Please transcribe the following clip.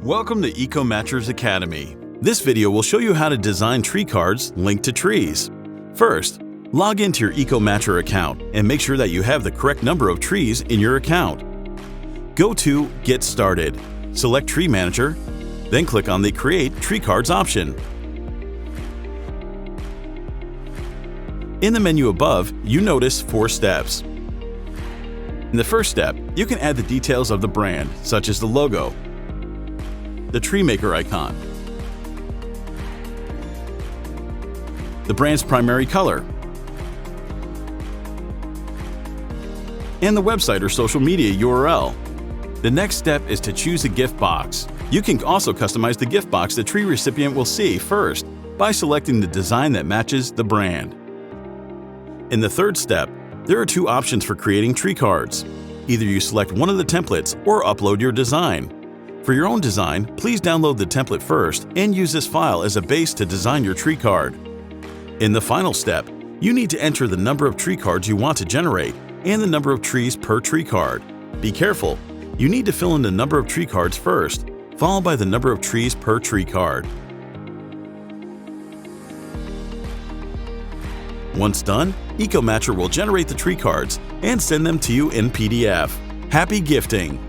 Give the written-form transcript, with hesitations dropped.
Welcome to EcoMatchers Academy. This video will show you how to design tree cards linked to trees. First, log into your EcoMatcher account and make sure that you have the correct number of trees in your account. Go to Get Started, select Tree Manager, then click on the Create Tree Cards option. In the menu above, you notice 4 steps. In the first step, you can add the details of the brand, such as the logo, the tree maker icon, the brand's primary color, and the website or social media URL. The next step is to choose a gift box. You can also customize the gift box the tree recipient will see first by selecting the design that matches the brand. In the third step, there are 2 options for creating tree cards. Either you select one of the templates or upload your design. For your own design, please download the template first and use this file as a base to design your tree card. In the final step, you need to enter the number of tree cards you want to generate and the number of trees per tree card. Be careful, you need to fill in the number of tree cards first, followed by the number of trees per tree card. Once done, EcoMatcher will generate the tree cards and send them to you in PDF. Happy gifting!